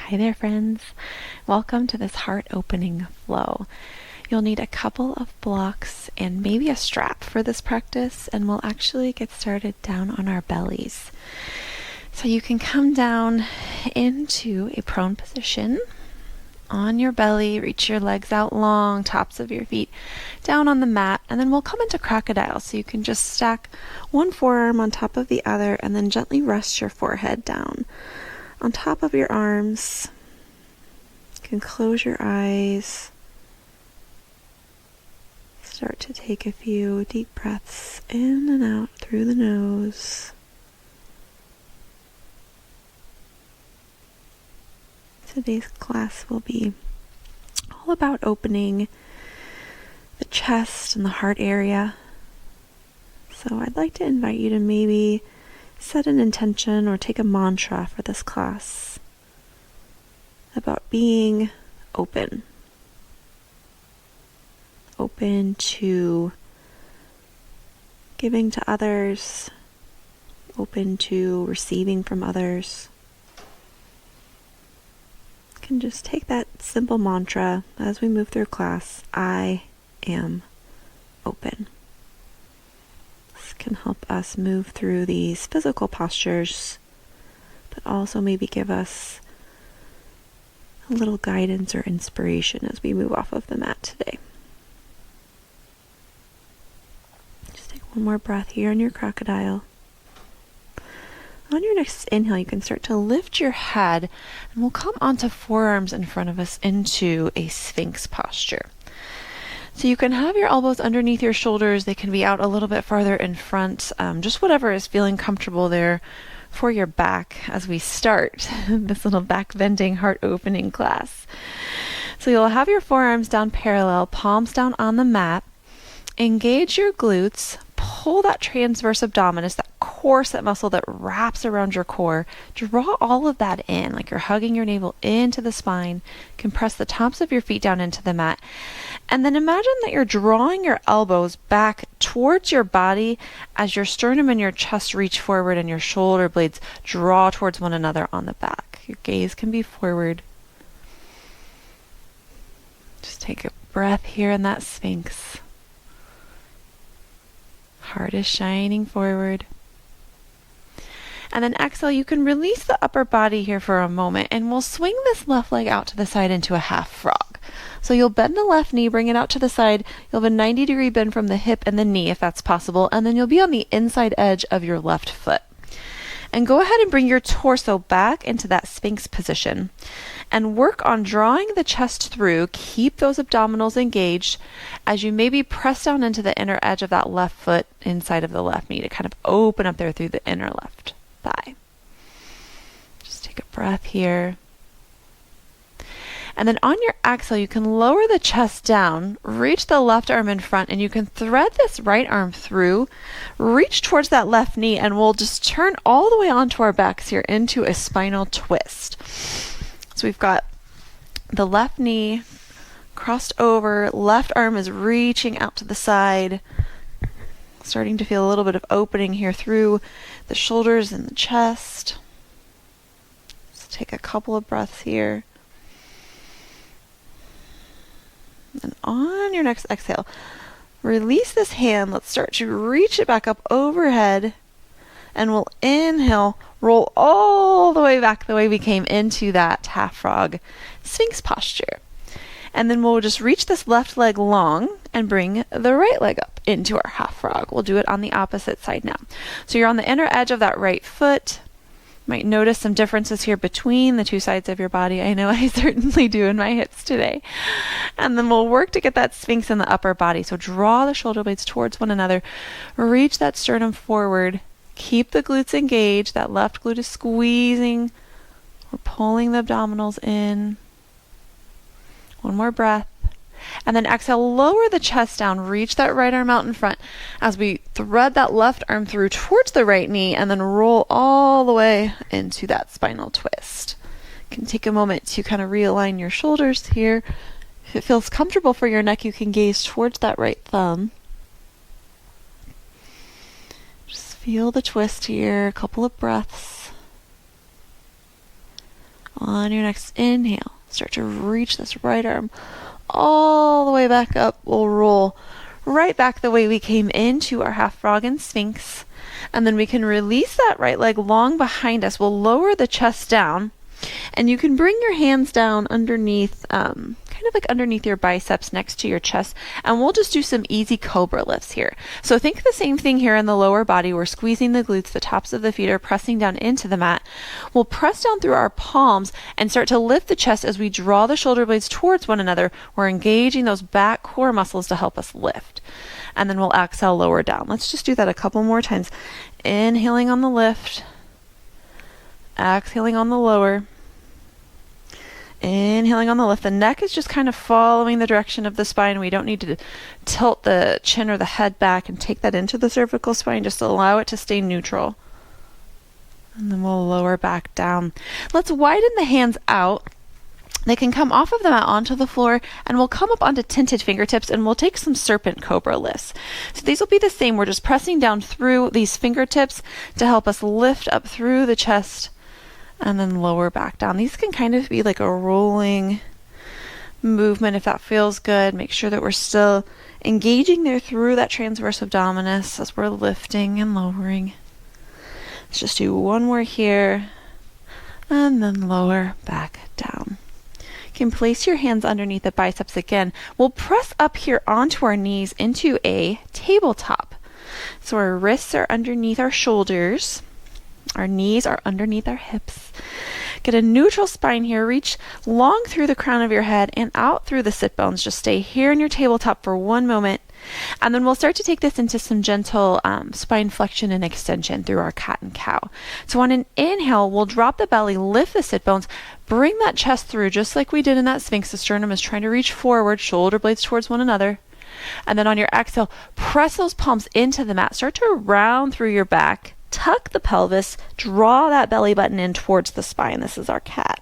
Hi there, friends. Welcome to this heart-opening flow. You'll need a couple of blocks and maybe a strap for this practice, and we'll actually get started down on our bellies. So you can come down into a prone position on your belly, reach your legs out long, tops of your feet down on the mat, and then we'll come into crocodile. So you can just stack one forearm on top of the other and then gently rest your forehead down on top of your arms. You can close your eyes. Start to take a few deep breaths in and out through the nose. Today's class will be all about opening the chest and the heart area. So I'd like to invite you to maybe set an intention or take a mantra for this class about being open. Open to giving to others, open to receiving from others. You can just take that simple mantra as we move through class. I am open. This can help us move through these physical postures, but also maybe give us a little guidance or inspiration as we move off of the mat today. Just take one more breath here in your crocodile. On your next inhale, you can start to lift your head, and we'll come onto forearms in front of us into a Sphinx posture. So you can have your elbows underneath your shoulders. They can be out a little bit farther in front, just whatever is feeling comfortable there for your back as we start this little back bending, heart opening class. So you'll have your forearms down parallel, palms down on the mat. Engage your glutes, pull that transverse abdominis, that corset muscle that wraps around your core. Draw all of that in, like you're hugging your navel into the spine. Compress the tops of your feet down into the mat. And then imagine that you're drawing your elbows back towards your body as your sternum and your chest reach forward and your shoulder blades draw towards one another on the back. Your gaze can be forward. Just take a breath here in that Sphinx. Heart is shining forward. And then exhale, you can release the upper body here for a moment, and we'll swing this left leg out to the side into a half frog. So you'll bend the left knee, bring it out to the side. You'll have a 90-degree bend from the hip and the knee if that's possible, and then you'll be on the inside edge of your left foot. And go ahead and bring your torso back into that Sphinx position and work on drawing the chest through. Keep those abdominals engaged as you maybe press down into the inner edge of that left foot inside of the left knee to kind of open up there through the inner left thigh. Just take a breath here. And then on your exhale, you can lower the chest down, reach the left arm in front, and you can thread this right arm through, reach towards that left knee, and we'll just turn all the way onto our backs here into a spinal twist. So we've got the left knee crossed over, left arm is reaching out to the side, starting to feel a little bit of opening here through the shoulders and the chest. Let's take a couple of breaths here. And on your next exhale, release this hand. Let's start to reach it back up overhead. And we'll inhale, roll all the way back the way we came into that half frog Sphinx posture. And then we'll just reach this left leg long and bring the right leg up into our half frog. We'll do it on the opposite side now. So you're on the inner edge of that right foot. Might notice some differences here between the two sides of your body. I know I certainly do in my hips today. And then we'll work to get that Sphinx in the upper body. So draw the shoulder blades towards one another. Reach that sternum forward. Keep the glutes engaged. That left glute is squeezing. We're pulling the abdominals in. One more breath. And then exhale, lower the chest down, reach that right arm out in front as we thread that left arm through towards the right knee and then roll all the way into that spinal twist. You can take a moment to kind of realign your shoulders here. If it feels comfortable for your neck, you can gaze towards that right thumb. Just feel the twist here, a couple of breaths. On your next inhale, start to reach this right arm all the way back up. We'll roll right back the way we came into our half frog and sphinx. And then we can release that right leg long behind us. We'll lower the chest down, and you can bring your hands down underneath, kind of like underneath your biceps next to your chest, and we'll just do some easy cobra lifts here. So think the same thing here in the lower body. We're squeezing the glutes, the tops of the feet are pressing down into the mat. We'll press down through our palms and start to lift the chest as we draw the shoulder blades towards one another. We're engaging those back core muscles to help us lift. And then we'll exhale, lower down. Let's just do that a couple more times. Inhaling on the lift, exhaling on the lower. Inhaling on the lift. The neck is just kind of following the direction of the spine. We don't need to tilt the chin or the head back and take that into the cervical spine. Just allow it to stay neutral. And then we'll lower back down. Let's widen the hands out. They can come off of the mat onto the floor, and we'll come up onto tinted fingertips, and we'll take some serpent cobra lifts. So these will be the same. We're just pressing down through these fingertips to help us lift up through the chest and then lower back down. These can kind of be like a rolling movement if that feels good. Make sure that we're still engaging there through that transverse abdominis as we're lifting and lowering. Let's just do one more here, and then lower back down. You can place your hands underneath the biceps again. We'll press up here onto our knees into a tabletop. So our wrists are underneath our shoulders. Our knees are underneath our hips. Get a neutral spine here. Reach long through the crown of your head and out through the sit bones. Just stay here in your tabletop for one moment. And then we'll start to take this into some gentle spine flexion and extension through our cat and cow. So on an inhale, we'll drop the belly, lift the sit bones, bring that chest through just like we did in that sphinx. The sternum is trying to reach forward, shoulder blades towards one another. And then on your exhale, press those palms into the mat. Start to round through your back. Tuck the pelvis, draw that belly button in towards the spine. This is our cat.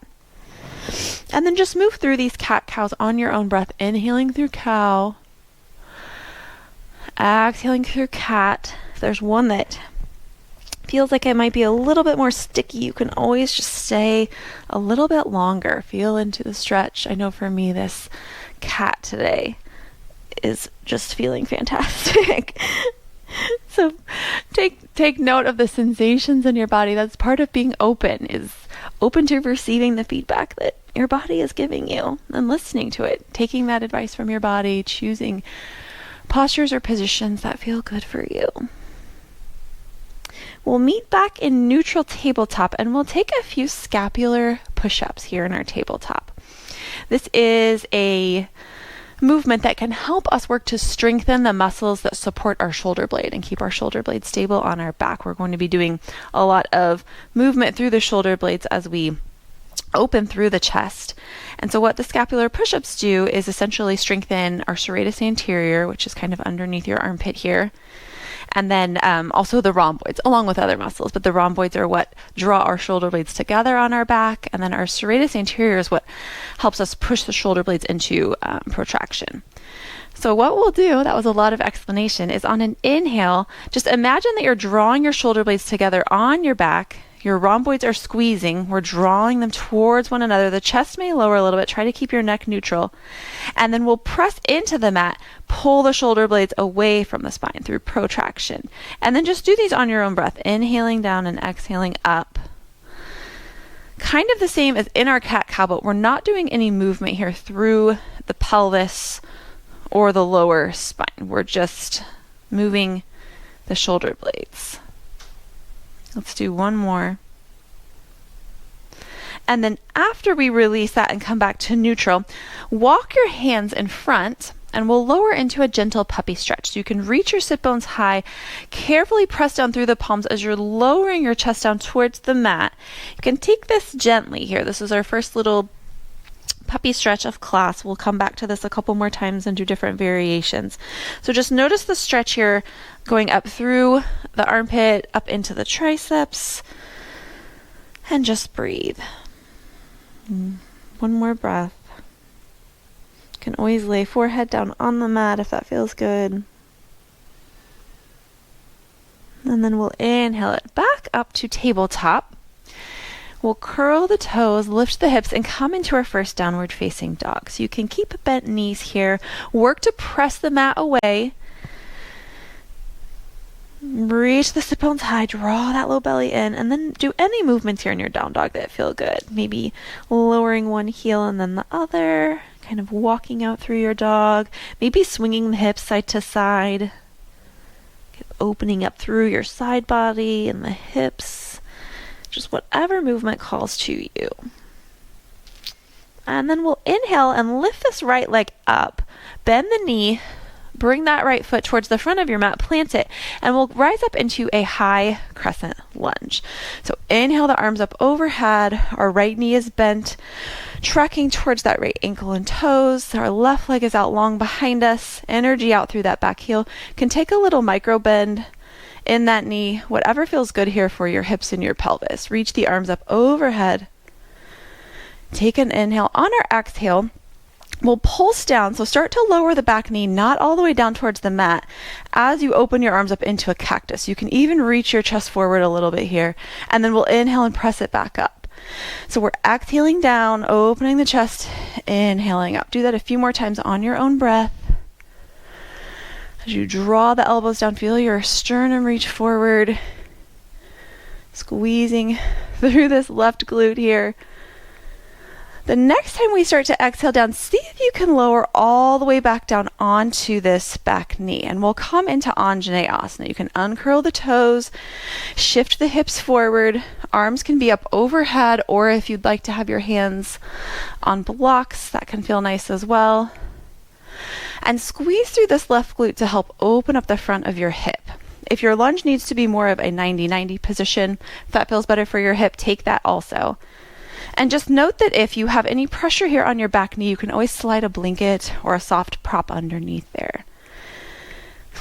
And then just move through these cat-cows on your own breath. Inhaling through cow. Exhaling through cat. If there's one that feels like it might be a little bit more sticky, you can always just stay a little bit longer. Feel into the stretch. I know for me, this cat today is just feeling fantastic. So take note of the sensations in your body. That's part of being open, is open to receiving the feedback that your body is giving you and listening to it, taking that advice from your body, choosing postures or positions that feel good for you. We'll meet back in neutral tabletop, and we'll take a few scapular push-ups here in our tabletop. This is a movement that can help us work to strengthen the muscles that support our shoulder blade and keep our shoulder blade stable on our back. We're going to be doing a lot of movement through the shoulder blades as we open through the chest. And so what the scapular push-ups do is essentially strengthen our serratus anterior, which is kind of underneath your armpit here. And then also the rhomboids, along with other muscles. But the rhomboids are what draw our shoulder blades together on our back. And then our serratus anterior is what helps us push the shoulder blades into protraction. So what we'll do, that was a lot of explanation, is on an inhale, just imagine that you're drawing your shoulder blades together on your back. Your rhomboids are squeezing. We're drawing them towards one another. The chest may lower a little bit. Try to keep your neck neutral. And then we'll press into the mat, pull the shoulder blades away from the spine through protraction. And then just do these on your own breath, inhaling down and exhaling up. Kind of the same as in our cat-cow, but we're not doing any movement here through the pelvis or the lower spine. We're just moving the shoulder blades. Let's do one more. And then after we release that and come back to neutral, walk your hands in front, and we'll lower into a gentle puppy stretch. So you can reach your sit bones high, carefully press down through the palms as you're lowering your chest down towards the mat. You can take this gently here. This is our first little puppy stretch of class. We'll come back to this a couple more times and do different variations. So just notice the stretch here going up through the armpit, up into the triceps, and just breathe. One more breath. You can always lay forehead down on the mat if that feels good. And then we'll inhale it back up to tabletop. We'll curl the toes, lift the hips, and come into our first downward facing dog. So you can keep bent knees here. Work to press the mat away. Reach the sit bones high, draw that low belly in, and then do any movements here in your down dog that feel good. Maybe lowering one heel and then the other, kind of walking out through your dog. Maybe swinging the hips side to side. Opening up through your side body and the hips. Just whatever movement calls to you. And then we'll inhale and lift this right leg up. Bend the knee. Bring that right foot towards the front of your mat, plant it, and we'll rise up into a high crescent lunge. So inhale the arms up overhead. Our right knee is bent, tracking towards that right ankle and toes. Our left leg is out long behind us. Energy out through that back heel. Can take a little micro bend in that knee, whatever feels good here for your hips and your pelvis. Reach the arms up overhead. Take an inhale. On our exhale, we'll pulse down. So start to lower the back knee, not all the way down towards the mat, as you open your arms up into a cactus. You can even reach your chest forward a little bit here, and then we'll inhale and press it back up. So we're exhaling down, opening the chest, inhaling up. Do that a few more times on your own breath. As you draw the elbows down, feel your sternum reach forward, squeezing through this left glute here. The next time we start to exhale down, see if you can lower all the way back down onto this back knee. And we'll come into Anjaneyasana. You can uncurl the toes, shift the hips forward. Arms can be up overhead, or if you'd like to have your hands on blocks, that can feel nice as well. And squeeze through this left glute to help open up the front of your hip. If your lunge needs to be more of a 90-90 position, if that feels better for your hip, take that also. And just note that if you have any pressure here on your back knee, you can always slide a blanket or a soft prop underneath there.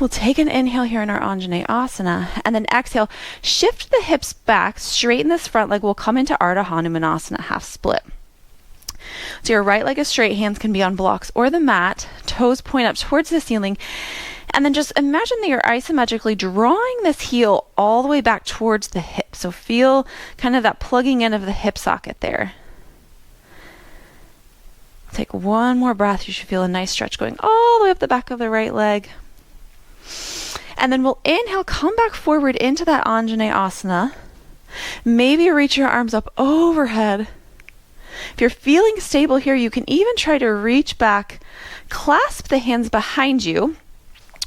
We'll take an inhale here in our Anjaneyasana, and then exhale. Shift the hips back, straighten this front leg. We'll come into Ardha Hanumanasana, half split. So your right leg is straight, hands can be on blocks or the mat, toes point up towards the ceiling, and then just imagine that you're isometrically drawing this heel all the way back towards the hip. So feel kind of that plugging in of the hip socket there. Take one more breath. You should feel a nice stretch going all the way up the back of the right leg. And then we'll inhale, come back forward into that Anjaneyasana. Maybe reach your arms up overhead. If you're feeling stable here, you can even try to reach back, clasp the hands behind you,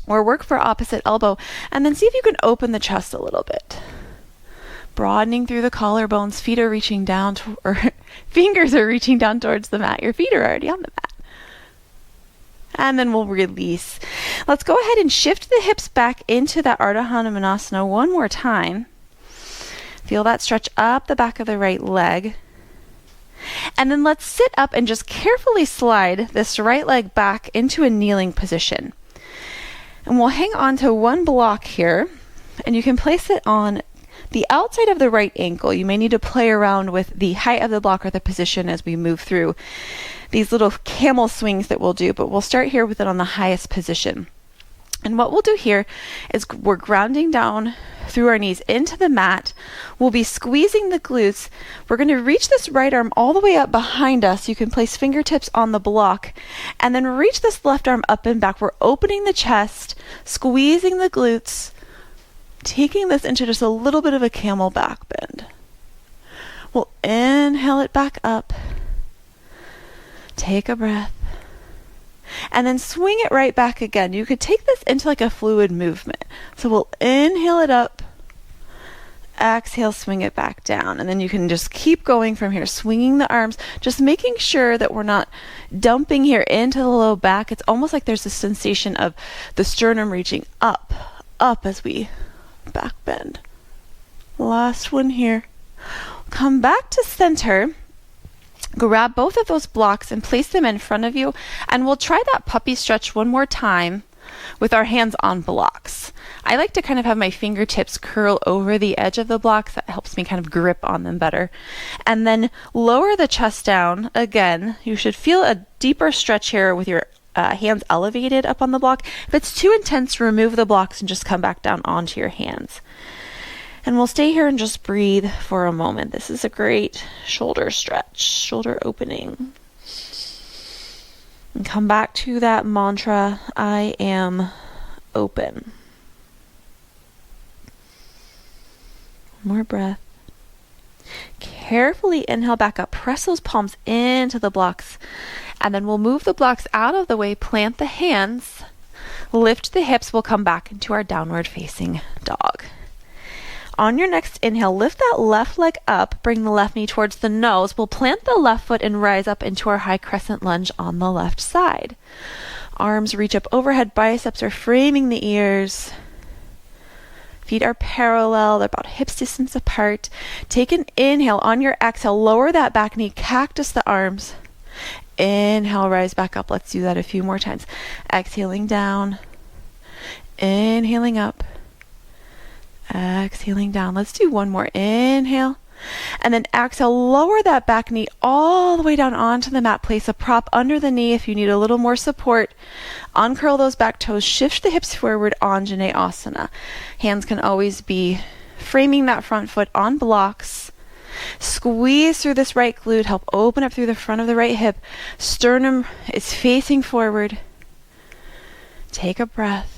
or work for opposite elbow, and then see if you can open the chest a little bit. Broadening through the collarbones, feet are reaching down, or fingers are reaching down towards the mat. Your feet are already on the mat. And then we'll release. Let's go ahead and shift the hips back into that Ardha Hanumanasana one more time. Feel that stretch up the back of the right leg. And then let's sit up and just carefully slide this right leg back into a kneeling position. And we'll hang on to one block here, and you can place it on the outside of the right ankle. You may need to play around with the height of the block or the position as we move through these little camel swings that we'll do, but we'll start here with it on the highest position. And what we'll do here is we're grounding down through our knees into the mat. We'll be squeezing the glutes. We're going to reach this right arm all the way up behind us. You can place fingertips on the block and then reach this left arm up and back. We're opening the chest, squeezing the glutes, taking this into just a little bit of a camel back bend. We'll inhale it back up. Take a breath. And then swing it right back again. You could take this into like a fluid movement. So we'll inhale it up, exhale, swing it back down. And then you can just keep going from here, swinging the arms, just making sure that we're not dumping here into the low back. It's almost like there's this sensation of the sternum reaching up as we back bend. Last one here. Come back to center. Grab both of those blocks and place them in front of you, and we'll try that puppy stretch one more time with our hands on blocks. I like to kind of have my fingertips curl over the edge of the blocks. That helps me kind of grip on them better. And then lower the chest down. Again, you should feel a deeper stretch here with your hands elevated up on the block. If it's too intense, remove the blocks and just come back down onto your hands. And we'll stay here and just breathe for a moment. This is a great shoulder stretch, shoulder opening. And come back to that mantra, I am open. More breath. Carefully inhale back up. Press those palms into the blocks. And then we'll move the blocks out of the way, plant the hands, lift the hips. We'll come back into our downward facing dog. On your next inhale, lift that left leg up, bring the left knee towards the nose. We'll plant the left foot and rise up into our high crescent lunge on the left side. Arms reach up overhead, biceps are framing the ears. Feet are parallel, they're about hips distance apart. Take an inhale. On your exhale, lower that back knee, cactus the arms. Inhale, rise back up. Let's do that a few more times. Exhaling down, inhaling up, exhaling down. Let's do one more. Inhale, and then exhale, lower that back knee all the way down onto the mat. Place a prop under the knee if you need a little more support. Uncurl those back toes, shift the hips forward, Anjaneyasana. Hands can always be framing that front foot on blocks. Squeeze through this right glute, help open up through the front of the right hip. Sternum is facing forward. Take a breath.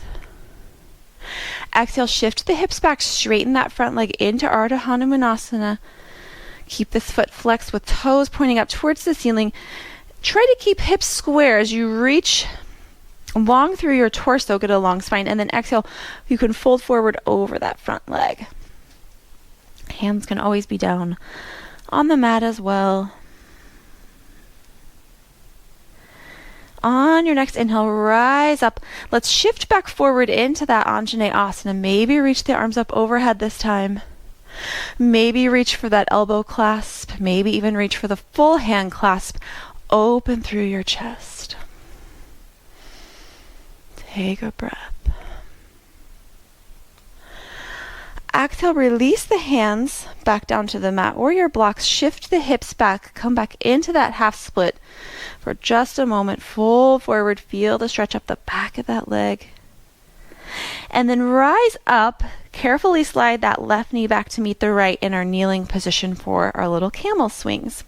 Exhale, shift the hips back, straighten that front leg into Ardha Hanumanasana. Keep this foot flexed with toes pointing up towards the ceiling. Try to keep hips square as you reach long through your torso, get a long spine, and then exhale, you can fold forward over that front leg. Hands can always be down on the mat as well. On your next inhale, rise up. Let's shift back forward into that Anjaneyasana. Maybe reach the arms up overhead this time. Maybe reach for that elbow clasp. Maybe even reach for the full hand clasp. Open through your chest. Take a breath. Exhale, release the hands back down to the mat or your blocks. Shift the hips back. Come back into that half split for just a moment. Fold forward. Feel the stretch up the back of that leg. And then rise up. Carefully slide that left knee back to meet the right in our kneeling position for our little camel swings.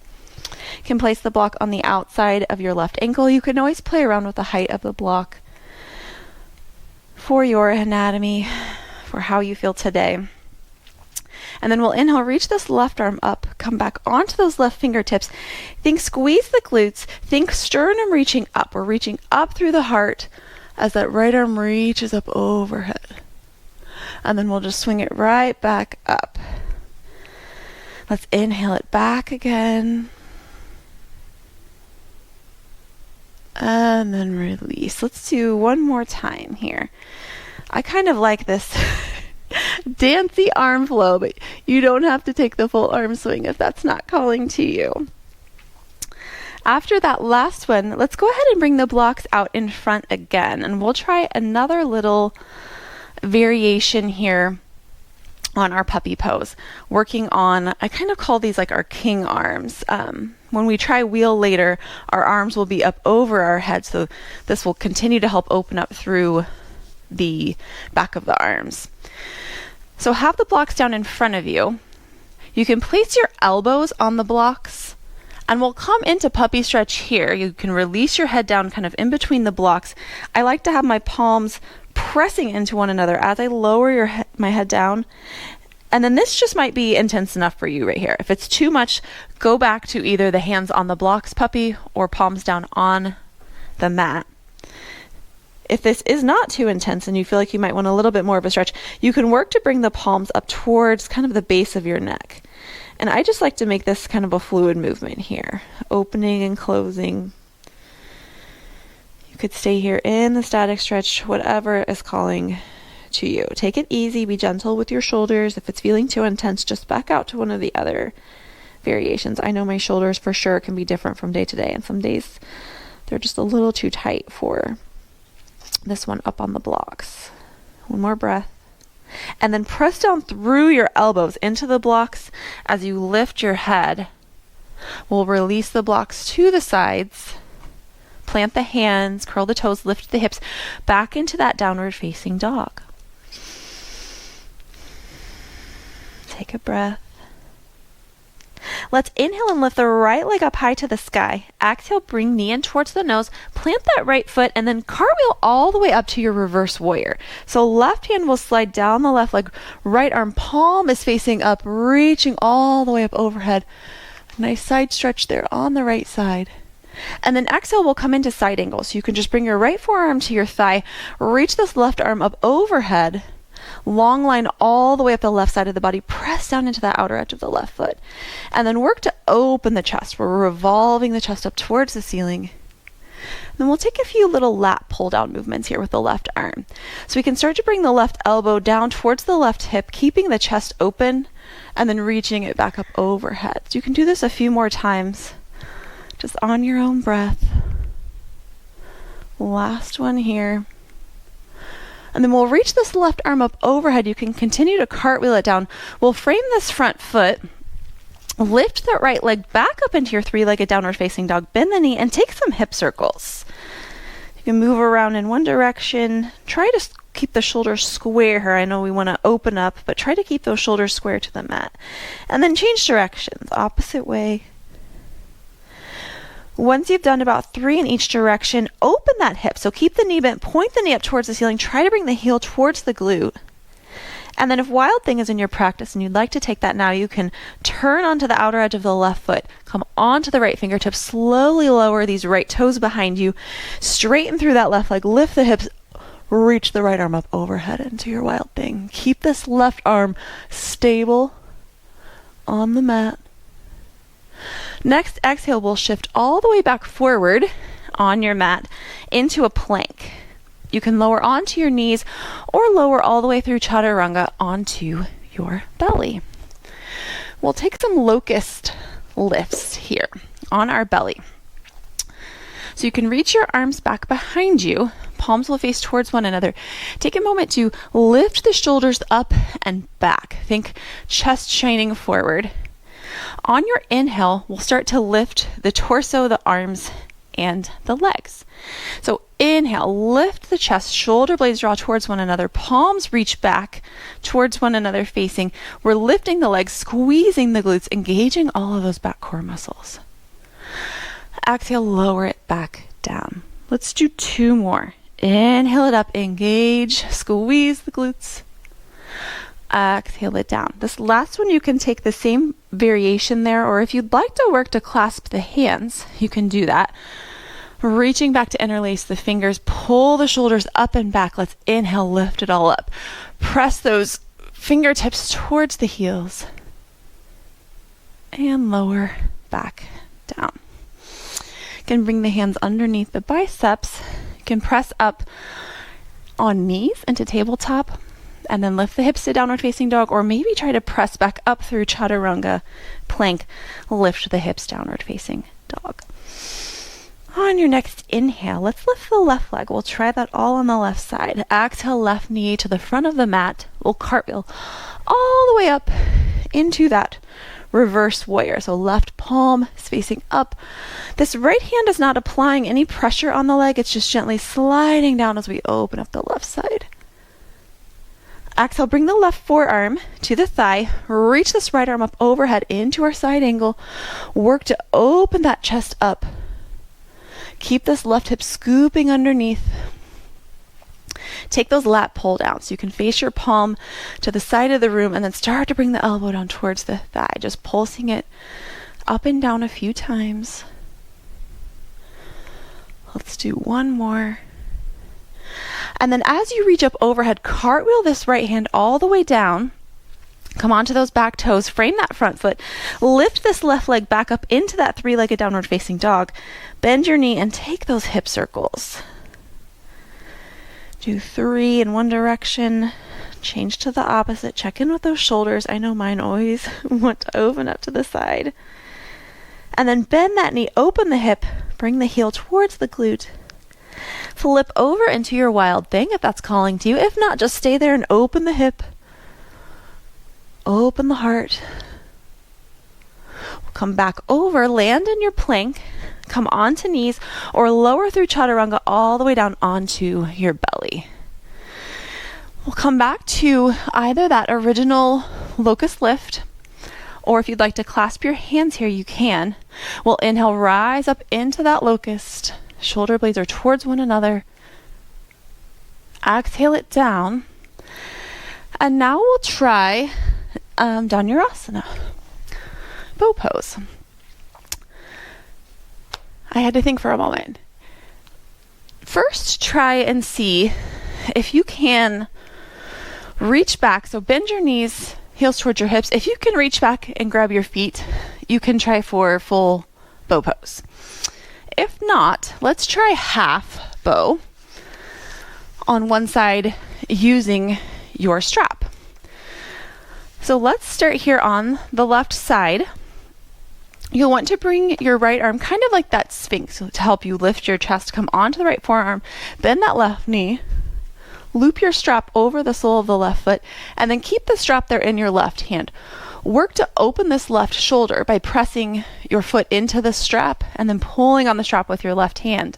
You can place the block on the outside of your left ankle. You can always play around with the height of the block for your anatomy, for how you feel today. And then we'll inhale, reach this left arm up, come back onto those left fingertips. Think squeeze the glutes, think sternum reaching up. We're reaching up through the heart as that right arm reaches up overhead. And then we'll just swing it right back up. Let's inhale it back again. And then release. Let's do one more time here. I kind of like this dancey arm flow, but you don't have to take the full arm swing if that's not calling to you. After that last one, let's go ahead and bring the blocks out in front again, and we'll try another little variation here on our puppy pose, working on, I kind of call these like our king arms. When we try wheel later, our arms will be up over our head, so this will continue to help open up through the back of the arms. So have the blocks down in front of you. You can place your elbows on the blocks, and we'll come into puppy stretch here. You can release your head down kind of in between the blocks. I like to have my palms pressing into one another as I lower my head down. And then this just might be intense enough for you right here. If it's too much, go back to either the hands on the blocks puppy or palms down on the mat. If this is not too intense and you feel like you might want a little bit more of a stretch, you can work to bring the palms up towards kind of the base of your neck. And I just like to make this kind of a fluid movement here, opening and closing. You could stay here in the static stretch, whatever is calling to you. Take it easy, be gentle with your shoulders. If it's feeling too intense, just back out to one of the other variations. I know my shoulders for sure can be different from day to day, and some days they're just a little too tight for this one up on the blocks. One more breath. And then press down through your elbows into the blocks as you lift your head. We'll release the blocks to the sides. Plant the hands, curl the toes, lift the hips back into that downward facing dog. Take a breath. Let's inhale and lift the right leg up high to the sky. Exhale, bring knee in towards the nose, plant that right foot, and then cartwheel all the way up to your reverse warrior. So left hand will slide down the left leg, right arm, palm is facing up, reaching all the way up overhead. Nice side stretch there on the right side. And then exhale, we'll come into side angle. So you can just bring your right forearm to your thigh, reach this left arm up overhead, long line all the way up the left side of the body, press down into that outer edge of the left foot, and then work to open the chest. We're revolving the chest up towards the ceiling. Then we'll take a few little lat pull down movements here with the left arm. So we can start to bring the left elbow down towards the left hip, keeping the chest open, and then reaching it back up overhead. So you can do this a few more times, just on your own breath. Last one here. And then we'll reach this left arm up overhead. You can continue to cartwheel it down. We'll frame this front foot, lift that right leg back up into your three-legged downward facing dog, bend the knee, and take some hip circles. You can move around in one direction. Try to keep the shoulders square here. I know we want to open up, but try to keep those shoulders square to the mat. And then change directions, opposite way. Once you've done about 3 in each direction, open that hip. So keep the knee bent, point the knee up towards the ceiling, try to bring the heel towards the glute. And then if Wild Thing is in your practice and you'd like to take that now, you can turn onto the outer edge of the left foot, come onto the right fingertips, slowly lower these right toes behind you, straighten through that left leg, lift the hips, reach the right arm up overhead into your Wild Thing. Keep this left arm stable on the mat. Next exhale, we'll shift all the way back forward on your mat into a plank. You can lower onto your knees or lower all the way through chaturanga onto your belly. We'll take some locust lifts here on our belly. So you can reach your arms back behind you. Palms will face towards one another. Take a moment to lift the shoulders up and back. Think chest shining forward. On your inhale, we'll start to lift the torso, the arms, and the legs. So inhale, lift the chest, shoulder blades draw towards one another, palms reach back towards one another facing. We're lifting the legs, squeezing the glutes, engaging all of those back core muscles. Exhale, lower it back down. Let's do 2 more. Inhale it up, engage, squeeze the glutes. Exhale it down. This last one, you can take the same variation there, or if you'd like to work to clasp the hands, you can do that. Reaching back to interlace the fingers, pull the shoulders up and back. Let's inhale, lift it all up. Press those fingertips towards the heels. And lower back down. You can bring the hands underneath the biceps. You can press up on knees into tabletop. And then lift the hips to downward facing dog, or maybe try to press back up through chaturanga, plank, lift the hips downward facing dog. On your next inhale, let's lift the left leg. We'll try that all on the left side. Exhale, left knee to the front of the mat. We'll cartwheel all the way up into that reverse warrior. So left palm is facing up. This right hand is not applying any pressure on the leg. It's just gently sliding down as we open up the left side. Exhale, bring the left forearm to the thigh, reach this right arm up overhead into our side angle, work to open that chest up. Keep this left hip scooping underneath. Take those lat pull down so you can face your palm to the side of the room and then start to bring the elbow down towards the thigh, just pulsing it up and down a few times. Let's do 1 more. And then as you reach up overhead, cartwheel this right hand all the way down. Come onto those back toes, frame that front foot, lift this left leg back up into that 3-legged downward facing dog. Bend your knee and take those hip circles. Do 3 in one direction, change to the opposite, check in with those shoulders. I know mine always want to open up to the side. And then bend that knee, open the hip, bring the heel towards the glute. Flip over into your Wild Thing if that's calling to you. If not, just stay there and open the hip. Open the heart. We'll come back over, land in your plank, come onto knees, or lower through chaturanga all the way down onto your belly. We'll come back to either that original locust lift, or if you'd like to clasp your hands here, you can. We'll inhale, rise up into that locust. Shoulder blades are towards one another. Exhale it down. And now we'll try Dhanurasana, bow pose. I had to think for a moment. First, try and see if you can reach back. So bend your knees, heels towards your hips. If you can reach back and grab your feet, you can try for full bow pose. If not, let's try half bow on one side using your strap. So let's start here on the left side. You'll want to bring your right arm kind of like that sphinx to help you lift your chest, come onto the right forearm, bend that left knee, loop your strap over the sole of the left foot, and then keep the strap there in your left hand. Work to open this left shoulder by pressing your foot into the strap and then pulling on the strap with your left hand.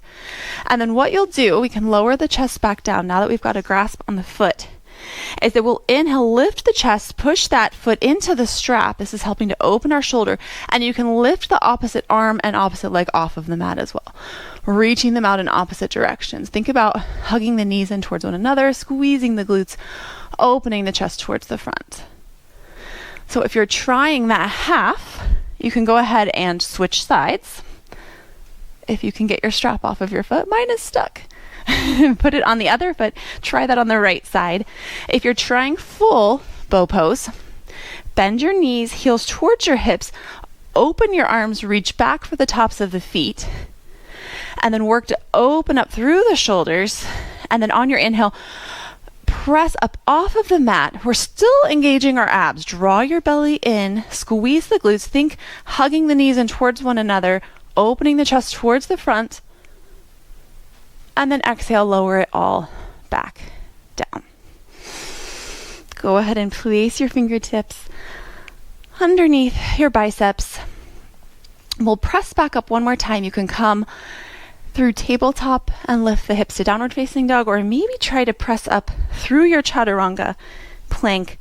And then what you'll do, we can lower the chest back down now that we've got a grasp on the foot, is that we'll inhale, lift the chest, push that foot into the strap. This is helping to open our shoulder, and you can lift the opposite arm and opposite leg off of the mat as well, reaching them out in opposite directions. Think about hugging the knees in towards one another, squeezing the glutes, opening the chest towards the front. So if you're trying that half, you can go ahead and switch sides. If you can get your strap off of your foot, mine is stuck. Put it on the other foot. Try that on the right side. If you're trying full bow pose, bend your knees, heels towards your hips, open your arms, reach back for the tops of the feet, and then work to open up through the shoulders. And then on your inhale, press up off of the mat. We're still engaging our abs. Draw your belly in, squeeze the glutes. Think hugging the knees in towards one another, opening the chest towards the front. And then exhale, lower it all back down. Go ahead and place your fingertips underneath your biceps. We'll press back up one more time. You can come through tabletop and lift the hips to downward facing dog, or maybe try to press up through your chaturanga, plank,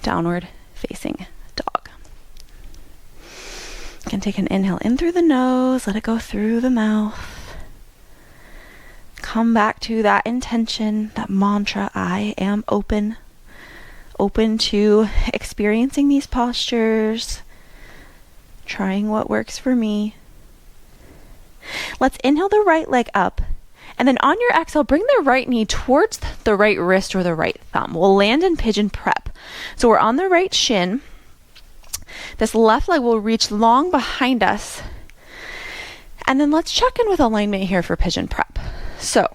downward facing dog. You can take an inhale in through the nose, let it go through the mouth. Come back to that intention, that mantra, I am open. Open to experiencing these postures, trying what works for me. Let's inhale the right leg up, and then on your exhale, bring the right knee towards the right wrist or the right thumb. We'll land in pigeon prep. So we're on the right shin. This left leg will reach long behind us. And then let's check in with alignment here for pigeon prep. So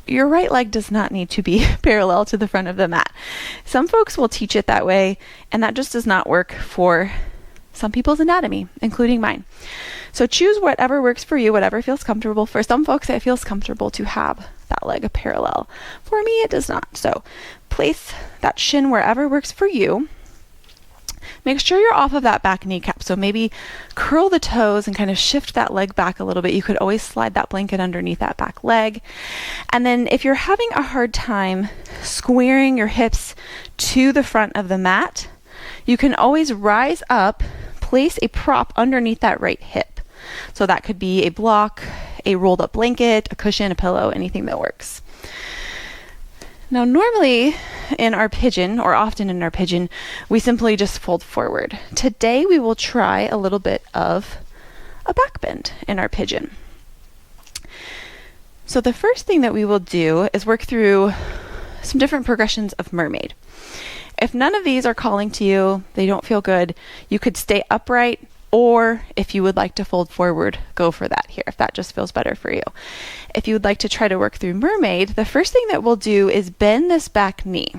your right leg does not need to be parallel to the front of the mat. Some folks will teach it that way, and that just does not work for some people's anatomy, including mine. So choose whatever works for you, whatever feels comfortable. For some folks, it feels comfortable to have that leg parallel. For me, it does not. So place that shin wherever works for you. Make sure you're off of that back kneecap. So maybe curl the toes and kind of shift that leg back a little bit. You could always slide that blanket underneath that back leg. And then if you're having a hard time squaring your hips to the front of the mat, you can always rise up, place a prop underneath that right hip. So that could be a block, a rolled up blanket, a cushion, a pillow, anything that works. Now, normally in our pigeon, or often in our pigeon, we simply just fold forward. Today, we will try a little bit of a backbend in our pigeon. So the first thing that we will do is work through some different progressions of mermaid. If none of these are calling to you, they don't feel good, you could stay upright, or if you would like to fold forward, go for that here, if that just feels better for you. If you would like to try to work through mermaid, the first thing that we'll do is bend this back knee.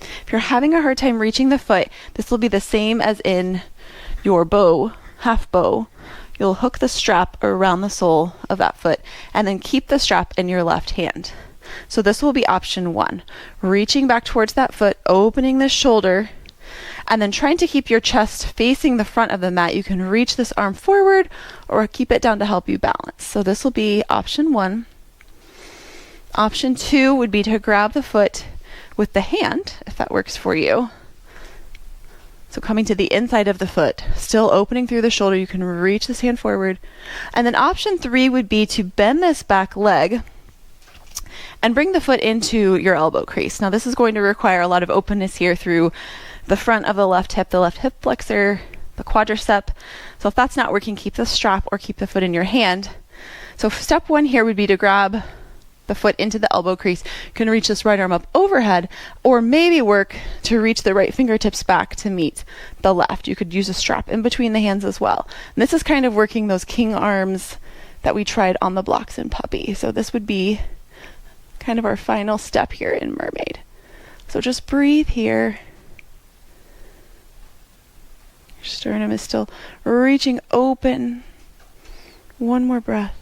If you're having a hard time reaching the foot, this will be the same as in your bow, half bow. You'll hook the strap around the sole of that foot and then keep the strap in your left hand. So this will be option 1. Reaching back towards that foot, opening the shoulder, and then trying to keep your chest facing the front of the mat. You can reach this arm forward or keep it down to help you balance. So this will be option 1. Option 2 would be to grab the foot, with the hand, if that works for you. So coming to the inside of the foot, still opening through the shoulder, you can reach this hand forward. And then option 3 would be to bend this back leg and bring the foot into your elbow crease. Now this is going to require a lot of openness here through the front of the left hip flexor, the quadricep. So if that's not working, keep the strap or keep the foot in your hand. So step 1 here would be to grab the foot into the elbow crease. You can reach this right arm up overhead, or maybe work to reach the right fingertips back to meet the left. You could use a strap in between the hands as well. And this is kind of working those king arms that we tried on the blocks in puppy. So this would be kind of our final step here in mermaid. So just breathe here. Your sternum is still reaching open. One more breath.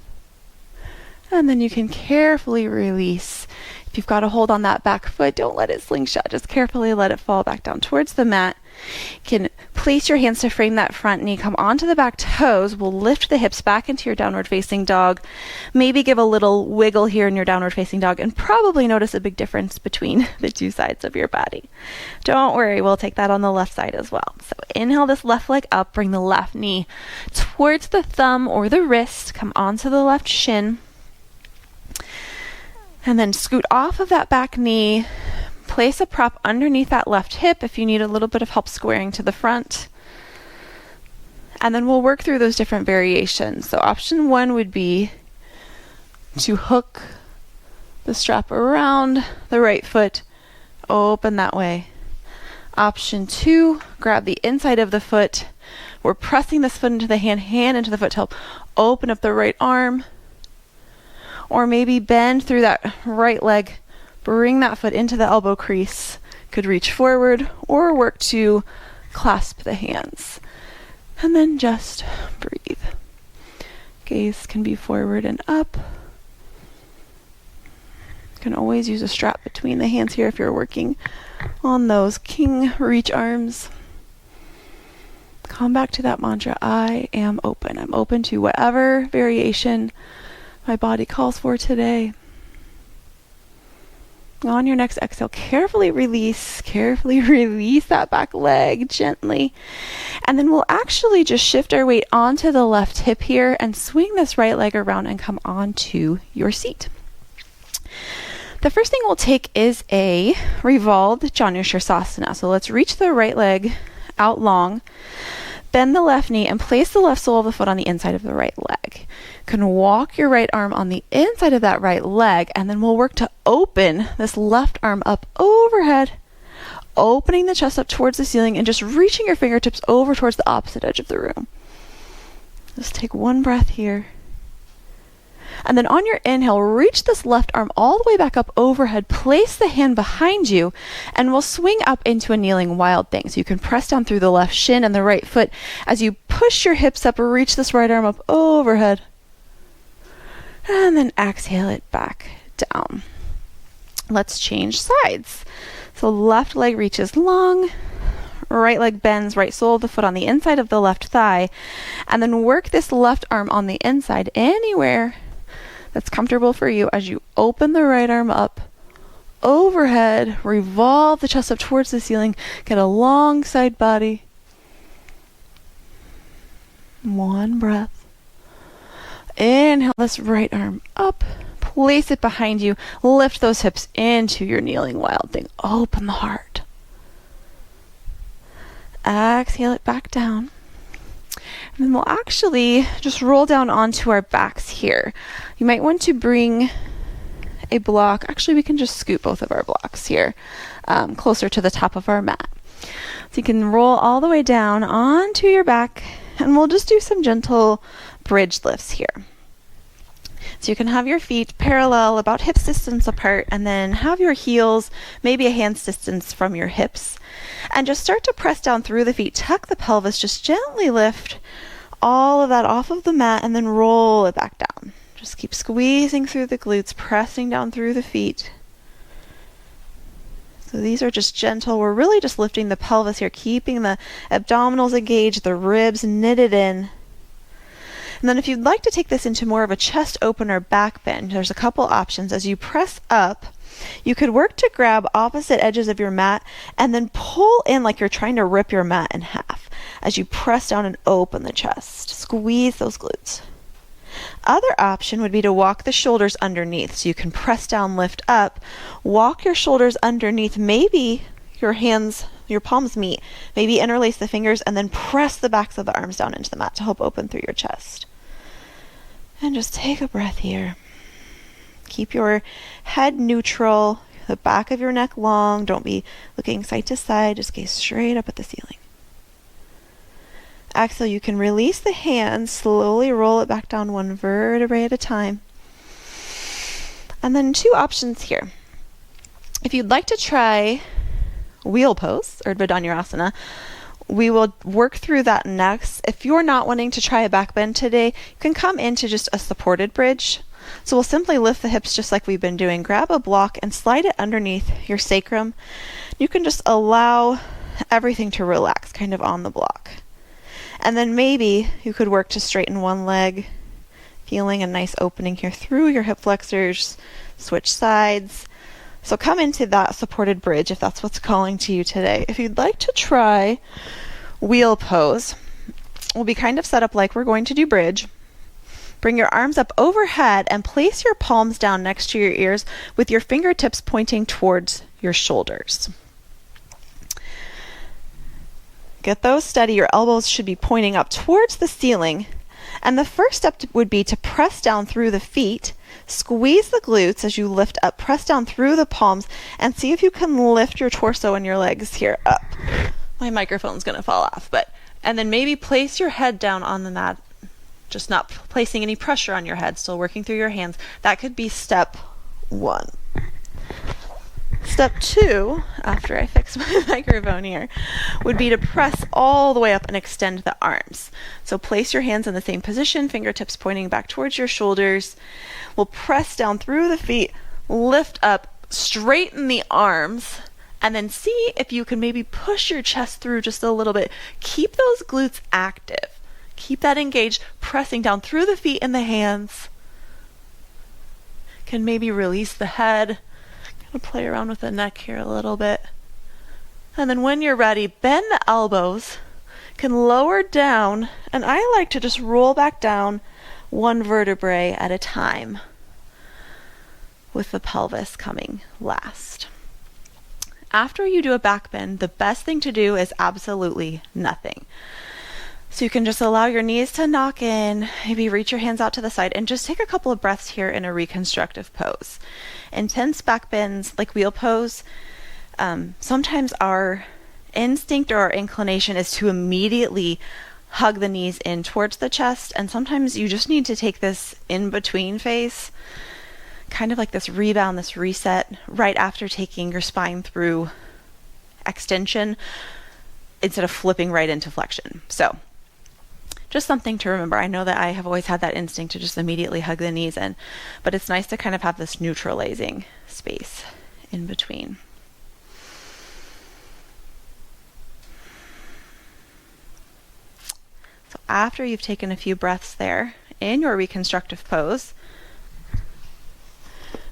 And then you can carefully release. If you've got a hold on that back foot, don't let it slingshot. Just carefully let it fall back down towards the mat. You can place your hands to frame that front knee. Come onto the back toes. We'll lift the hips back into your downward facing dog. Maybe give a little wiggle here in your downward facing dog, and probably notice a big difference between the two sides of your body. Don't worry, we'll take that on the left side as well. So inhale this left leg up. Bring the left knee towards the thumb or the wrist. Come onto the left shin. And then scoot off of that back knee, place a prop underneath that left hip if you need a little bit of help squaring to the front. And then we'll work through those different variations. So option 1 would be to hook the strap around the right foot, open that way. Option 2, grab the inside of the foot. We're pressing this foot into the hand into the foot to help open up the right arm. Or maybe bend through that right leg, bring that foot into the elbow crease. Could reach forward or work to clasp the hands. And then just breathe. Gaze can be forward and up. You can always use a strap between the hands here if you're working on those king reach arms. Come back to that mantra, I am open. I'm open to whatever variation my body calls for today. On your next exhale, carefully release that back leg gently. And then we'll actually just shift our weight onto the left hip here and swing this right leg around and come onto your seat. The first thing we'll take is a revolved Janushirasana. So let's reach the right leg out long. Bend the left knee and place the left sole of the foot on the inside of the right leg. You can walk your right arm on the inside of that right leg, and then we'll work to open this left arm up overhead, opening the chest up towards the ceiling and just reaching your fingertips over towards the opposite edge of the room. Just take one breath here. And then on your inhale, reach this left arm all the way back up overhead, place the hand behind you, and we'll swing up into a kneeling wild thing. So you can press down through the left shin and the right foot as you push your hips up or reach this right arm up overhead. And then exhale it back down. Let's change sides. So left leg reaches long, right leg bends, right sole of the foot on the inside of the left thigh, and then work this left arm on the inside anywhere that's comfortable for you as you open the right arm up overhead, revolve the chest up towards the ceiling, get a long side body. One breath. Inhale this right arm up, place it behind you, lift those hips into your kneeling wild thing, open the heart. Exhale it back down. And then we'll actually just roll down onto our backs here. You might want to bring a block. Actually, we can just scoot both of our blocks here closer to the top of our mat. So you can roll all the way down onto your back, and we'll just do some gentle bridge lifts here. So you can have your feet parallel, about hips distance apart, and then have your heels maybe a hand's distance from your hips. And just start to press down through the feet, tuck the pelvis, just gently lift all of that off of the mat and then roll it back down. Just keep squeezing through the glutes, pressing down through the feet. So these are just gentle. We're really just lifting the pelvis here, keeping the abdominals engaged, the ribs knitted in. And then if you'd like to take this into more of a chest opener back bend, there's a couple options. As you press up, You could work to grab opposite edges of your mat and then pull in like you're trying to rip your mat in half as you press down and open the chest. Squeeze those glutes. Other option would be to walk the shoulders underneath. So you can press down, lift up, walk your shoulders underneath. Maybe your palms meet. Maybe interlace the fingers and then press the backs of the arms down into the mat to help open through your chest. And just take a breath here. Keep your head neutral, the back of your neck long. Don't be looking side to side. Just gaze straight up at the ceiling. Exhale, you can release the hands, slowly roll it back down one vertebrae at a time. And then two options here. If you'd like to try wheel pose, Urdhva Dhanurasana, we will work through that next. If you're not wanting to try a back bend today, you can come into just a supported bridge. So we'll simply lift the hips just like we've been doing. Grab a block and slide it underneath your sacrum. You can just allow everything to relax kind of on the block. And then maybe you could work to straighten one leg, feeling a nice opening here through your hip flexors, switch sides. So come into that supported bridge if that's what's calling to you today. If you'd like to try wheel pose, we'll be kind of set up like we're going to do bridge. Bring your arms up overhead and place your palms down next to your ears with your fingertips pointing towards your shoulders. Get those steady. Your elbows should be pointing up towards the ceiling. And the first step would be to press down through the feet, squeeze the glutes as you lift up, press down through the palms, and see if you can lift your torso and your legs here up. My microphone's going to fall off, and then maybe place your head down on the mat, just not placing any pressure on your head, still working through your hands. That could be step one. Step two, after I fix my microphone here, would be to press all the way up and extend the arms. So place your hands in the same position, fingertips pointing back towards your shoulders. We'll press down through the feet, lift up, straighten the arms, and then see if you can maybe push your chest through just a little bit. Keep those glutes active. Keep that engaged, pressing down through the feet and the hands. Can maybe release the head. Play around with the neck here a little bit. And then when you're ready, bend the elbows, can lower down, and I like to just roll back down one vertebrae at a time, with the pelvis coming last. After you do a back bend, the best thing to do is absolutely nothing. So you can just allow your knees to knock in, maybe reach your hands out to the side, and just take a couple of breaths here in a reconstructive pose. Intense back bends, like wheel pose, sometimes our instinct or our inclination is to immediately hug the knees in towards the chest, and sometimes you just need to take this in-between phase, kind of like this rebound, this reset, right after taking your spine through extension, instead of flipping right into flexion. So just something to remember. I know that I have always had that instinct to just immediately hug the knees in, but it's nice to kind of have this neutralizing space in between. So after you've taken a few breaths there in your reconstructive pose,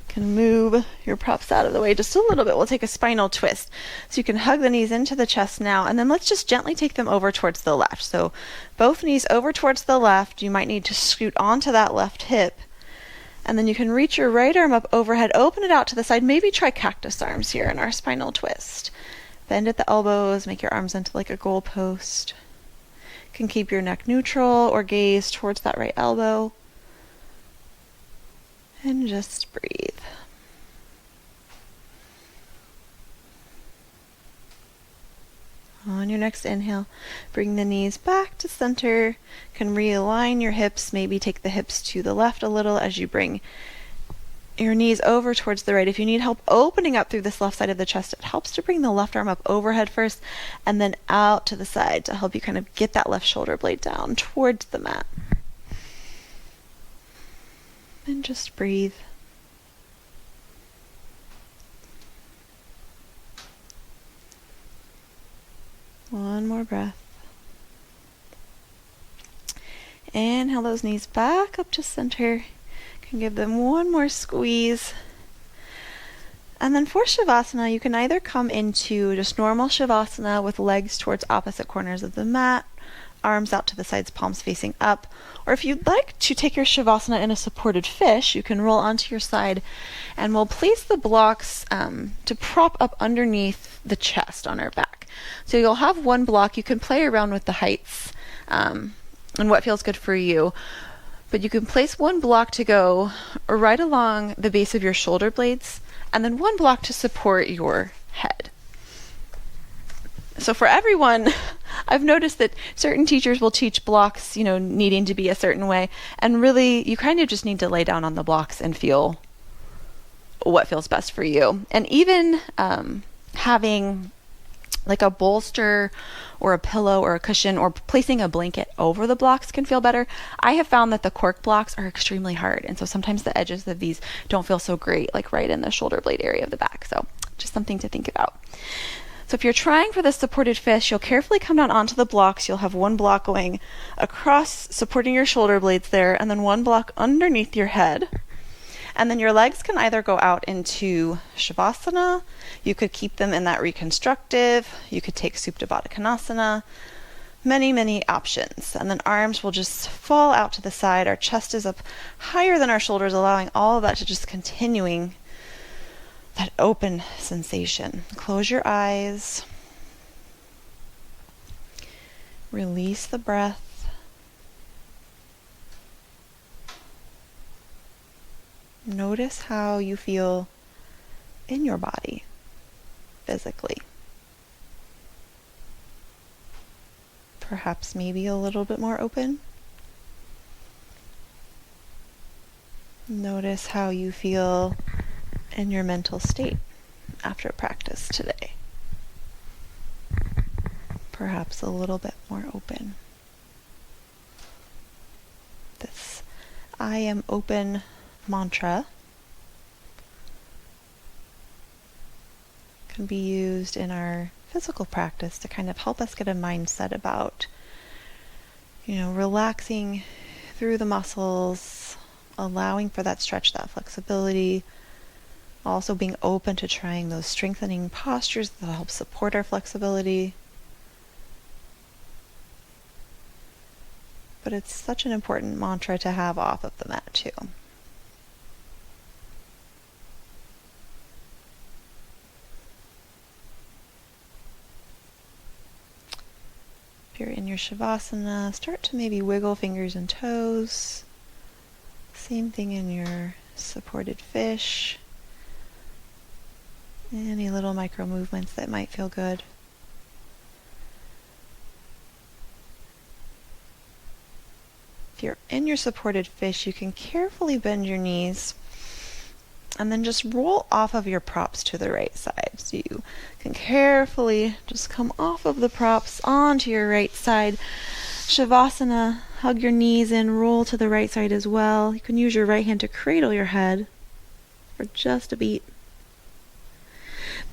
can move your props out of the way just a little bit. We'll take a spinal twist. So you can hug the knees into the chest now, and then let's just gently take them over towards the left. So both knees over towards the left. You might need to scoot onto that left hip. And then you can reach your right arm up overhead, open it out to the side. Maybe try cactus arms here in our spinal twist. Bend at the elbows, make your arms into like a goalpost. You can keep your neck neutral or gaze towards that right elbow. And just breathe. On your next inhale, bring the knees back to center. You can realign your hips, maybe take the hips to the left a little as you bring your knees over towards the right. If you need help opening up through this left side of the chest, it helps to bring the left arm up overhead first and then out to the side to help you kind of get that left shoulder blade down towards the mat. And just breathe. One more breath. Inhale those knees back up to center. You can give them one more squeeze. And then for Shavasana, you can either come into just normal Shavasana with legs towards opposite corners of the mat, arms out to the sides, palms facing up. Or if you'd like to take your Shavasana in a supported fish, you can roll onto your side and we'll place the blocks to prop up underneath the chest on our back. So you'll have one block. You can play around with the heights and what feels good for you. But you can place one block to go right along the base of your shoulder blades and then one block to support your head. So for everyone, I've noticed that certain teachers will teach blocks, needing to be a certain way. And really, you kind of just need to lay down on the blocks and feel what feels best for you. And even having like a bolster or a pillow or a cushion or placing a blanket over the blocks can feel better. I have found that the cork blocks are extremely hard. And so sometimes the edges of these don't feel so great, like right in the shoulder blade area of the back. So just something to think about. So if you're trying for this supported fish, you'll carefully come down onto the blocks. You'll have one block going across, supporting your shoulder blades there, and then one block underneath your head. And then your legs can either go out into Shavasana, you could keep them in that reconstructive, you could take Supta Baddha Konasana, many, many options. And then arms will just fall out to the side. Our chest is up higher than our shoulders, allowing all of that to just continuing that open sensation. Close your eyes. Release the breath. Notice how you feel in your body, physically. Perhaps maybe a little bit more open. Notice how you feel in your mental state after practice today. Perhaps a little bit more open. This I am open mantra can be used in our physical practice to kind of help us get a mindset about, relaxing through the muscles, allowing for that stretch, that flexibility, also being open to trying those strengthening postures that help support our flexibility. But it's such an important mantra to have off of the mat too. If you're in your Shavasana, start to maybe wiggle fingers and toes. Same thing in your supported fish. Any little micro movements that might feel good. If you're in your supported fish, you can carefully bend your knees and then just roll off of your props to the right side. So you can carefully just come off of the props onto your right side. Shavasana, hug your knees in, roll to the right side as well. You can use your right hand to cradle your head for just a beat.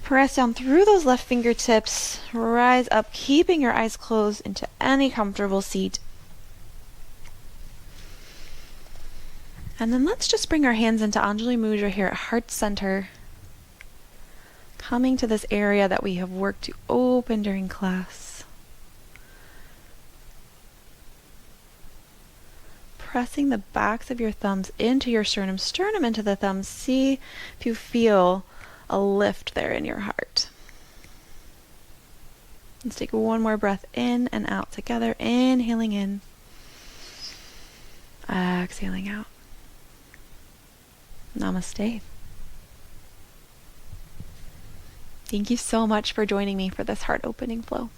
Press down through those left fingertips, rise up, keeping your eyes closed into any comfortable seat. And then let's just bring our hands into Anjali Mudra here at heart center, coming to this area that we have worked to open during class. Pressing the backs of your thumbs into your sternum, sternum into the thumbs. See if you feel a lift there in your heart. Let's take one more breath in and out together. Inhaling in, exhaling out. Namaste. Thank you so much for joining me for this heart opening flow.